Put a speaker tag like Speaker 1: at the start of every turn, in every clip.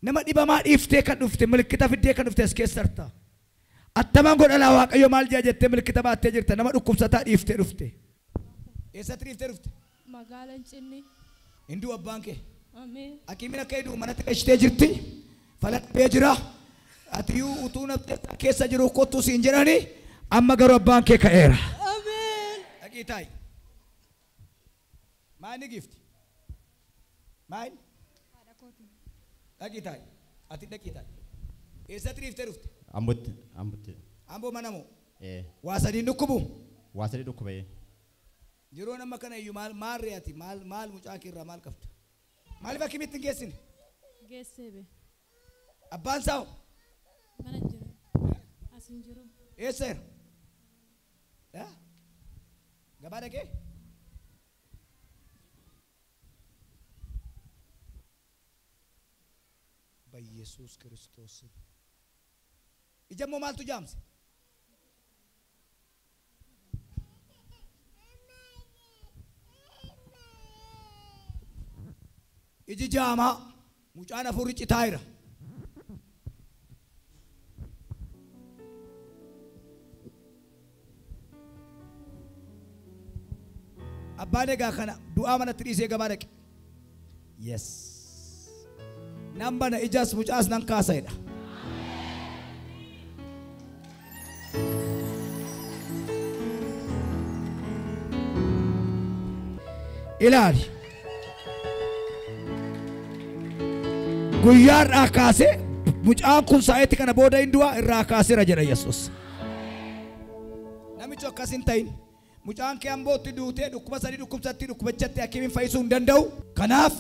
Speaker 1: nama dhibamaa dhiiftee kan dhufte milikkita fiddee kan dhufte as keessarta. Attamaan godhalaa Waaqayyo maal jettee milikkita baattee jirta nama dhukkubsataa dhiiftee dhufte. Eessatti dhiiftee dhufte?
Speaker 2: Magaalaan Cinnii.
Speaker 1: Hinduu abbaan kee.
Speaker 2: Ameen.
Speaker 1: Akiimiin akka hidhuu manatti qashitee jirti. Falaqbee jira. Atiyuu utuu keessa jiru kottu siin jedhani amma garuu abbaan kee ka'eera.
Speaker 2: Ameen.
Speaker 1: Dhaqii taa'i. Maani gifti? Maani? Dhaqii taa'i. Ati dhaqii taa'i. Eessatti dhiiftee dhufte?
Speaker 3: Ambotti.
Speaker 1: Amboo mana moo? Waa sadii dhukkubu?
Speaker 3: Waa sadii dhukkubee.
Speaker 1: Yeroo nama kana iyyuu maal re'ati maal mucaa keerraa maal qabda? Maaliif akkamitti hin geessine?
Speaker 2: Geessee be.
Speaker 1: Abbaan isaa hoo?
Speaker 2: Mana jiru. As hin jiru.
Speaker 1: Eesseera? Gabaa dhaqee? Yesus Kristos. Ijammoo maaltu jaamse? Iji jaamaa mucaan afurri citaayira. Abbaan egaa kana du'aa manatti dhiisee gabaa dhaqe. Yes. Nan bana ijas mucaas nan kaasaidha. Ilaali. Guyyaarraa kaasee mucaan kun sa'eetti kana booda hin du'a irraa kaaseera jedha Yesuus. Namichi akkas hin ta'in. Mucaan kee ambootti duutee dhukkuba sadii dhukkubsatti dhukkubachatti akkamiin fayyisuu hin danda'u. Kanaaf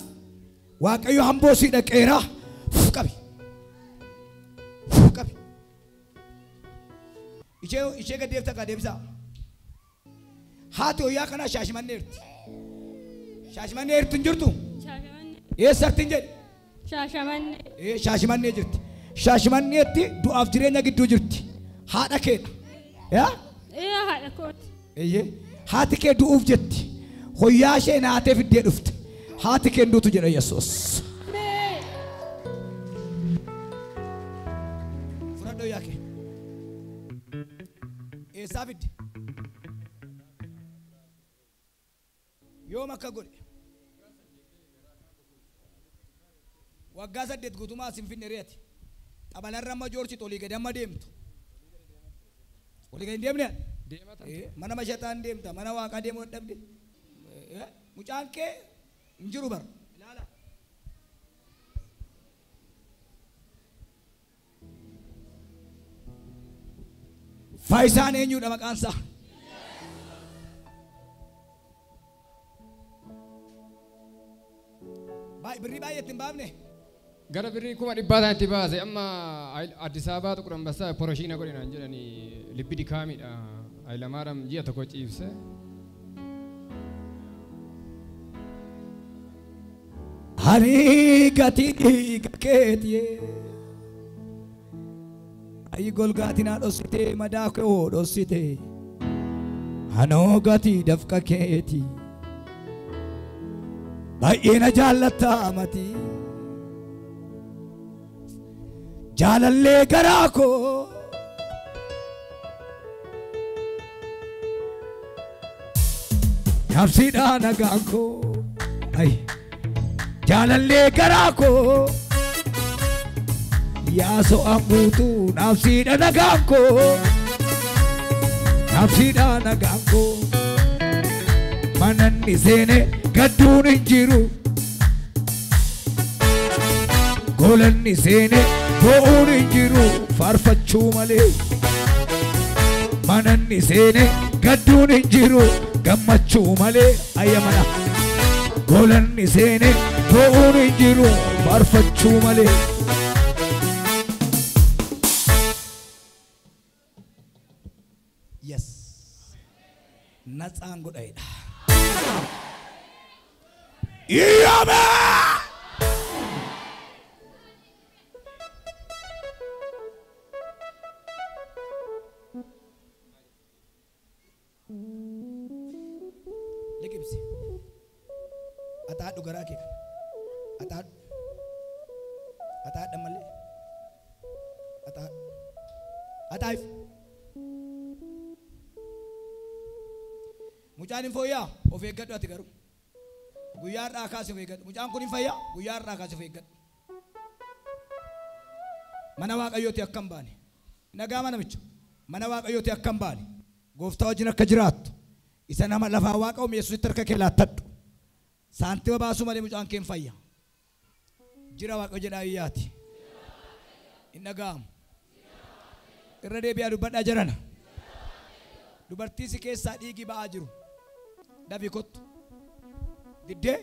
Speaker 1: Waaqayyo hamboo sii dhaqeera. Qabi. Qabi. Ishee gad deebita kaa deebisa. Haati hoyyaa kana shaashimanneerti. Shaashimanneerti hin jirtu? Eessatti hin jedhi?
Speaker 2: Shaashamannee.
Speaker 1: Shaashimannee jirti. Shaashimanneetti du'aaf jireenya gidduu jirti. Haadha keedha.
Speaker 2: Haadha kooti.
Speaker 1: Haati kee du'uuf jetti. Hoyyaa ishee naatee fiddee dhufte. Haati kee duutu jedha Yesuus. Fudhadhoo yaa kee. Eessaa fidde? Yoom akka godhe? Waggaa 8 guutumaa as hin finne reeti. Xabalarra amma joorsi olii gadi amma deemtu. Olii gadi hin deemne? Mana mashataan deemta, mana waaqaa deemuu dadhabde. Mucaan kee hin jiru bara. Ilaala. Faayisaan eenyudha maqaan isaa? Birrii baay'eetti hin baafne?
Speaker 4: Gara birrii 100 itti baase amma Addis Ababaa Xuqur Ambassaa poroshiina godhinaan jedhanii libbi dikaamiidha. Hayilamaariyaam ji'a tokko ciibse.
Speaker 1: Ani gatii dhiiga keetii. Ayi golgaatinaa dhossitee madaa koo dhossitee. Anoo gatii dafqa keetii. Baay'eena jaallattaa matii. Jaalallee garaa koo. Nafsiidhaa nagaan koo. Jaalallee garaa koo. Yaasoo ammuutuu nafsiidhaa nagaan koo. Nafsiidhaa nagaan koo. Mananni seene gadduun hin jiru. Golanni seene bo'uun hin jiru. Faarfachuu malee. Mananni seene gadduun hin jiru. Gammachuu malee ayyamana. Golanni seene bo'uun hin jiru. Faarfachuu malee. Yes. Natsaan godhaidha. Iyyaame. Liqimsi. Ataadhu garaa kee kana. Ataadhu. Ataadha malee. Ataif. Mucaan hin fooyyaa of eeggadhu ati garuu. Guyyaa irraa kaasee of eeggadhu. Mucaan kun hin fayyaa guyyaa irraa kaasee of eeggadhu. Mana Waaqayyooti akka hin baane. Nagaa mana micha. Mana Waaqayyooti akka hin baane. Gooftaa wajjin akka jiraattu. Isa nama lafaa Waaqa uume Yesuusitti harka kee laattadhu. Saantima baasuu malee mucaan kee hin fayya. Jira Waaqa jedhaa iyyaati. Hin dhaga'amu. Irra deebi'aa dubbadhaa jirana. Dubartii si keessaa dhiigi ba'aa jiru. Dafii kottu. Diddee.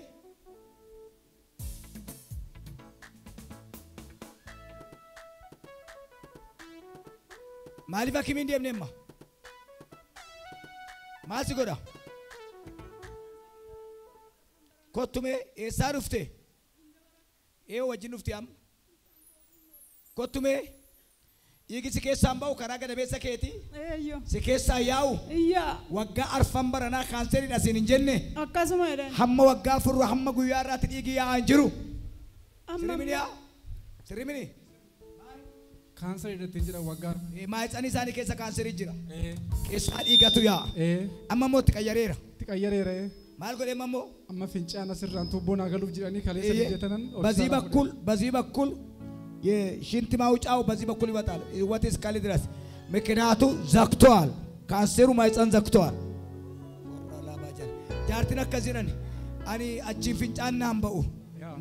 Speaker 1: Maaliif akkamiin deemne amma? Maal si godha? Kottume eessaa dhufte? Wajjin dhufte amma? Kottume dhiigi si keessaan ba'u karaa gadameessa keeti? Si keessaa yaa'u? Waggaa arfan baranaa kaanseeriidha siin hin jenne?
Speaker 2: Akkasuma jedhan.
Speaker 1: Hamma waggaa furru hamma guyyaa irraatti dhiigi yaa'aa hin jiru? Sirrimini yaa? Sirrimini?
Speaker 3: Kaanserii irratti hin jira waggaa.
Speaker 1: Maayitsanii isaanii keessa kaanserii jira. Keessaa dhiigatu yaa'a. Amma immoo itti qayyareera.
Speaker 3: Itti qayyareera.
Speaker 1: Maal godhee ammoo?
Speaker 3: Amma fincaan asirraan tuubboo naa galuuf jedhanii kaleessa hojjetanan.
Speaker 1: በዚህ በኩል የሽንት ማውጫው በዚህ በኩል ይወጣል። ወጥ እስካለ ድረስ ምክንያቱ ዘግቷል። ካንሰሩ ማይፀን ዘግቷል። ጃርቲና ከዚነን አኒ አቺን ፊንጫና አንበኡ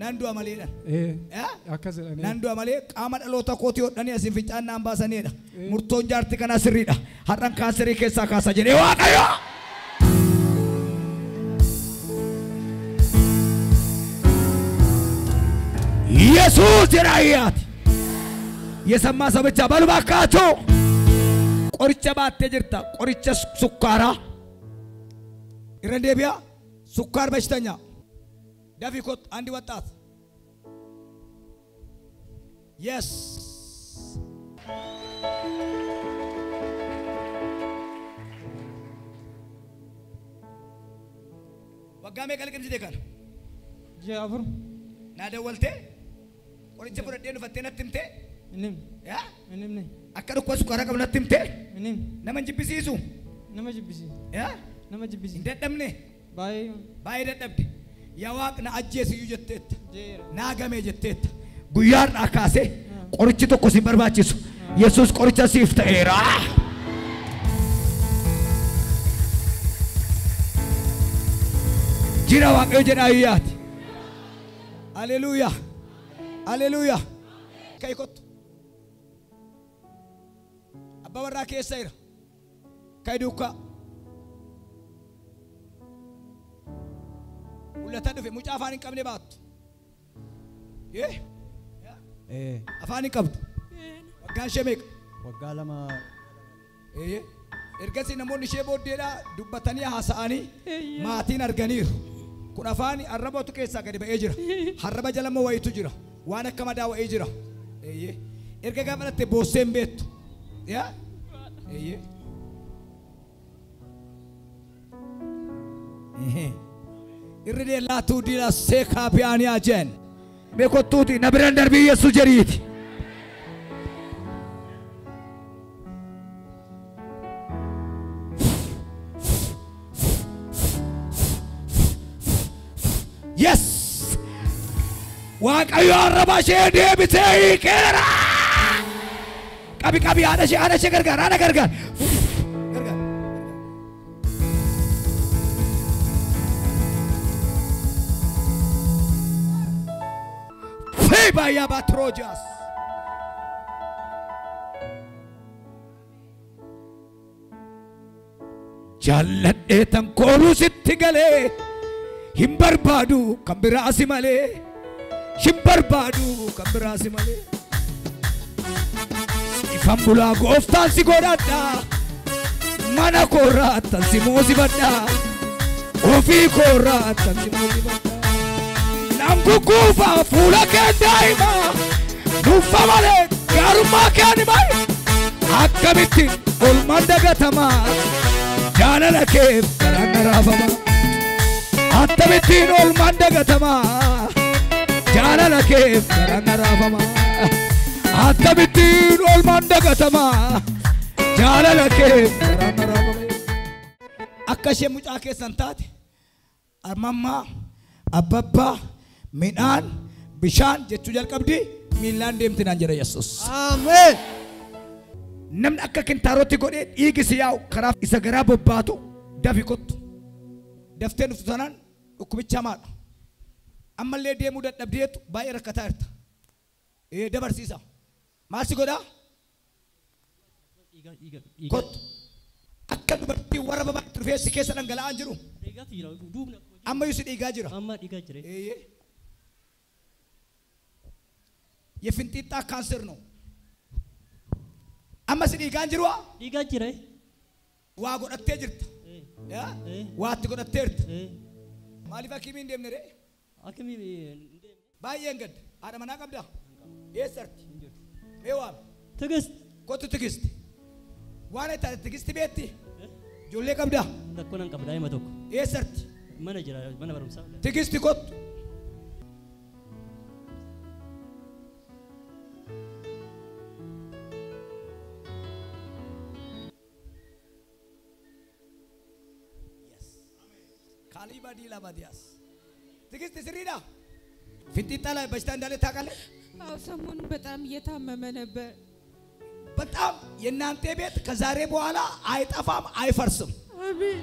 Speaker 1: ናንዱ አመሌዳን
Speaker 3: አከዘላኔ
Speaker 1: ናንዱ አመሌ ቃማ ዳሎታ ኮቲ ወዳኒ አሲን ፊንጫና አንባሰኔዳ ሙርቶን ጃርቲ ከና ስሪዳ ሀራን ካንሰሪ ኬሳ ካሳ ጀኔ ዋቀዮ ኢየሱስ ጀራያት የሰማ ሰው ብቻ በሉ ባካችሁ። ቆርጨ ባቴ ጅርታ ቆርጨ ሱካራ ይረንዴቢያ ሱካር በሽተኛ ዳፊኮት አንድ ወጣት የስ ወጋሜ ቀልቅም ሲደካል
Speaker 3: ጃብሩ
Speaker 1: ናደወልቴ ቆርጨ ፍረዴኑ ፈቴነትምቴ
Speaker 3: እንም እንም ነኝ
Speaker 1: አከዱ ኮስ ኮራ ቀብነትምቴ
Speaker 3: እንም
Speaker 1: ነመንጅብሲሱ
Speaker 3: ነመጅብሲ ነመጅብሲ
Speaker 1: እንደደምኔ ባይ ደደብዲ ያዋቅና አጄስ ይጀተት ናገሜ ጀተት ጉያር አካሴ ቆርጭ ተኮ ሲበርባችሱ ኢየሱስ ቆርጨ ሲፍተራ ጅራ ዋቀ ጀዳያት ሃሌሉያ ሃሌሉያ ከይኮት አባወራ ከሰይራ ከይዱካ ሁለታ ደፈ ሙጫ አፋን ቀብኔ ባቱ አፋን ቀብቱ ወጋን ሸሜቅ
Speaker 5: ወጋ ለማ
Speaker 1: ኤርገሲ ነሞን ሼ ቦዴዳ ዱበተኒ ሐሳኒ ማቲን አርገኒር ኩን አፋን አረቦቱ ከሳ ገዲ በኤጅራ ሐረበ ጀለሞ ወይቱ ጅራ ዋና ከመዳ ወኤጅራ ኤርገ ጋመለተ ቦሴም ቤቱ ያ irride laatu dila seka piani ajen bekotuti nabran darbi yesu jariti yes waaqayyo arabashe debite ikera kabi ada she gargar Baya batrojas jalladhe tankolu sitti gale himbarbadu kambirasi male shimbarbadu kambirasi male ifambula goftan si godadda mana koratan si mosi badda ofi koratan si mosi badda Kufa fula ke daima nufa male garuma ke animai akkamitti olmanda gatama jaalala ke gararafama akkamitti olmanda gatama jaalala ke gararafama أنت بالدين والمندقة تما جالا لك أكشي مجاكي سنتات أماما أبابا منان بشان جتو جال قبدي ميلان ديم تنانجر يسوس
Speaker 5: آمين
Speaker 1: نمن أكا كنتاروتي قولي إيجي سياو خراف إسا غراب باتو دافي كت دفتين فتنان وكمي چامال أما اللي ديمو دات نبديتو باي ركتارت إيه دبر سيسا ماسي قودا كت أكا دبرتي ورا بابا ترفيسي كيسا ننقل أنجرو أما يسيد إيجا جرا إيه يفنتي تا كانسر نو أما سيد إيجا جروا واغو نتجرت يا واتي قد نتجرت مالي فاكي مين ديم نري باي ينقد هذا منا قبدا إيه سرت ميوام
Speaker 5: تجست
Speaker 1: كوتو تجست وانا تا تجست بيتي جولي قبدا
Speaker 5: نكون قبدا ما توك
Speaker 1: إيه سرت
Speaker 5: mana jira mana barum sa
Speaker 1: تجست كوت kali badi la badias تجست سريدا فيتي تلا بشتان دالي تاكله
Speaker 2: አዎ ሰሞኑን በጣም እየታመመ ነበር።
Speaker 1: በጣም የናንተ ቤት ከዛሬ በኋላ አይጠፋም አይፈርስም።
Speaker 2: አሜን።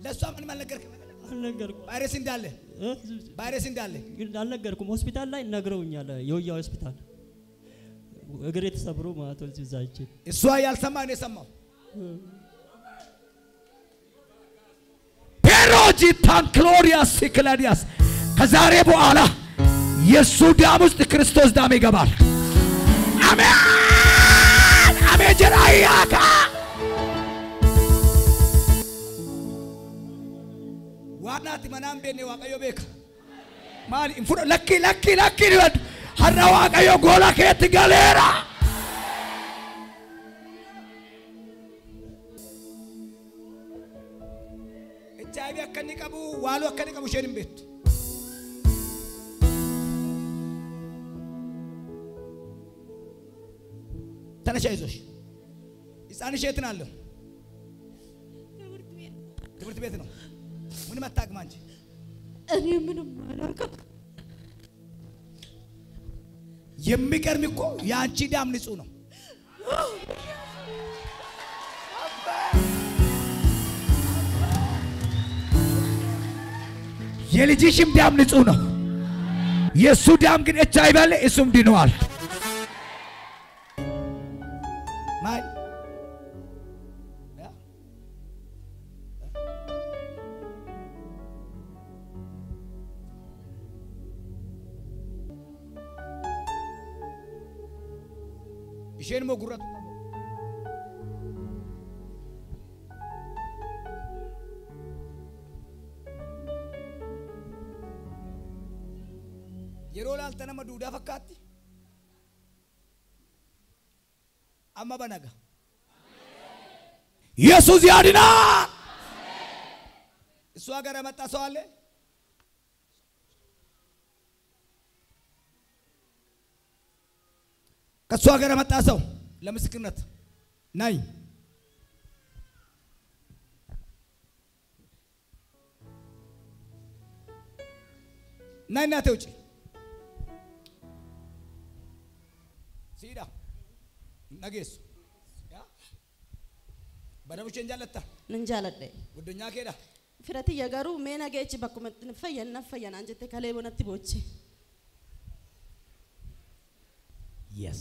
Speaker 1: ለሷ ምን አልነገርክም?
Speaker 5: አልነገርኩም።
Speaker 1: ቫይረስ እንዳለ
Speaker 5: አልነገርኩም። ሆስፒታል ላይ ነግረውኛል። የውያ ሆስፒታል እግሬ ተሰብሮ ማለት ነው እዛች
Speaker 1: እሷ ያልሰማ ነው የሰማው። ፔሮጂ ታንክሎሪያስ ሲክላዲያስ ከዛሬ በኋላ የሱ ደም ውስጥ ክርስቶስ ደም ይገባል። አሜን አሜን ጀራያካ ዋናት መናም በኔ ዋቀዮ ቤክ ማል ኢንፉሮ ለኪ ይወድ ሀራ ዋቀዮ ጎላ ከት ጋሌራ እቻቢ አከኒ ቀቡ ዋሉ አከኒ ቀቡ ሸንም ቤት ተነሽ አይዞሽ ሕፃንሽ የት ነው ያለው? ትምህርት ቤት ነው። ምን መታቅማ እንጂ
Speaker 2: እኔ ምንም አላውቅም።
Speaker 1: የሚገርም እኮ የአንቺ ደም ንጹህ ነው። የልጅሽም ደም ንጹህ ነው። የሱ ደም ግን እቻ ይባል እሱም ድነዋል። ማይ isheen moo gurratu yeroo laalta nama duudaa fakkaatti amma banaga ኢየሱስ ያድናል። እሱ ሀገር መጣ ሰው አለ ከሱ ሀገር መጣ ሰው ለምስክርነት ናይ ናይ እናቴ ውጪ ሲዳ ነጌሱ በደምሽ እንጃለታ
Speaker 6: እንጃለደ
Speaker 1: ጉደኛ ከዳ
Speaker 6: ፍረቲ የጋሩ ሜና ገጭ በኩመት ፈየና አንጀቴ ከላይ ቦነቲ ቦቼ
Speaker 1: yes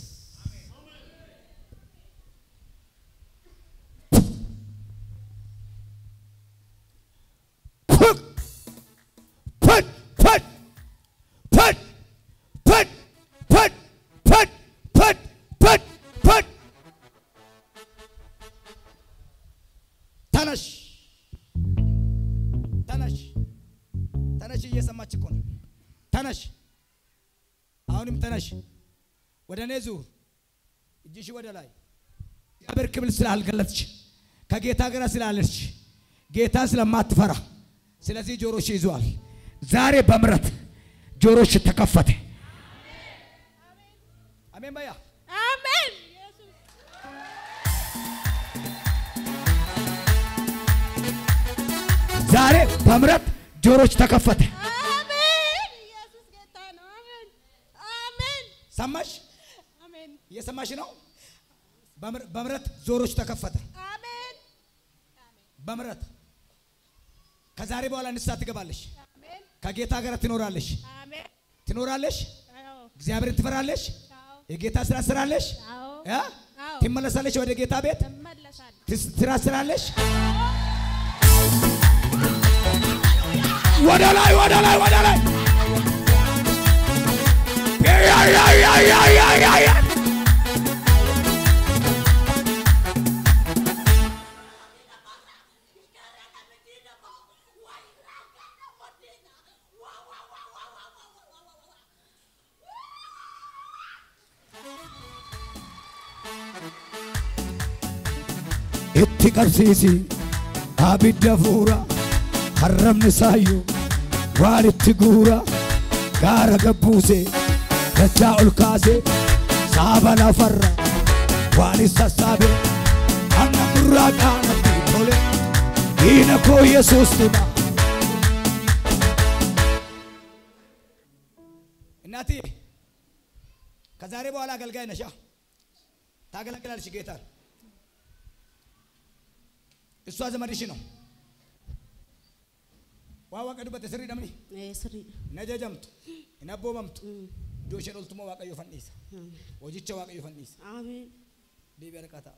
Speaker 1: ተነሽ እየሰማች እኮ ነው። ተነሽ አሁንም ተነሽ ወደ እኔ ዙር እጅሽ ወደ ላይ እግዚአብሔር ክብር ስላልገለጥሽ ከጌታ ጋር ስላለሽ ጌታ ስለማትፈራ ስለዚህ ጆሮሽ ይዟል። ዛሬ በምረት ጆሮሽ ተከፈተ። አሜን በያ
Speaker 2: አሜን
Speaker 1: ዛሬ በምሕረት ጆሮች ተከፈተ።
Speaker 2: አሜን ኢየሱስ ጌታ ነው አሜን አሜን
Speaker 1: ሰማሽ?
Speaker 2: አሜን
Speaker 1: እየሰማሽ ነው? በምሕረት ጆሮች ተከፈተ።
Speaker 2: አሜን
Speaker 1: በምሕረት ከዛሬ በኋላ ንስሐ ትገባለሽ።
Speaker 2: አሜን
Speaker 1: ከጌታ ጋር ትኖራለሽ።
Speaker 2: አሜን
Speaker 1: ትኖራለሽ።
Speaker 2: አዎ
Speaker 1: እግዚአብሔርን ትፈራለሽ።
Speaker 2: አዎ
Speaker 1: የጌታ ስራ ትሰራለሽ።
Speaker 2: አዎ
Speaker 1: ያ
Speaker 2: አዎ
Speaker 1: ትመለሳለሽ ወደ ጌታ ቤት
Speaker 2: እመለሳለሁ
Speaker 1: ስራ ትሰራለሽ። ወደ ላይ ወደ ላይ ወደ ላይ ያ itti qarsiisi abidda fuura harramni saayyo waan itti guura gaara gabbuuse dachaa ol kaase saaba lafarra waan isa saabe anna murraa qaanatti tole diina koo yesuus tuna እናቴ ከዛሬ በኋላ አገልጋይ ነሽ። ታገለግላለሽ ጌታን። እሷ ዘመድሽ ነው። ዋዋ ቀዱበት ስሪ ደምኒ
Speaker 6: ስሪ
Speaker 1: ነጀጀምቱ ነቦመምቱ ዶሸን ኦልቱሞ ዋቀዮ ፈኒሳ ወጂቸ ዋቀዮ ፈኒሳ
Speaker 6: አሜን
Speaker 1: ዲበረቀታ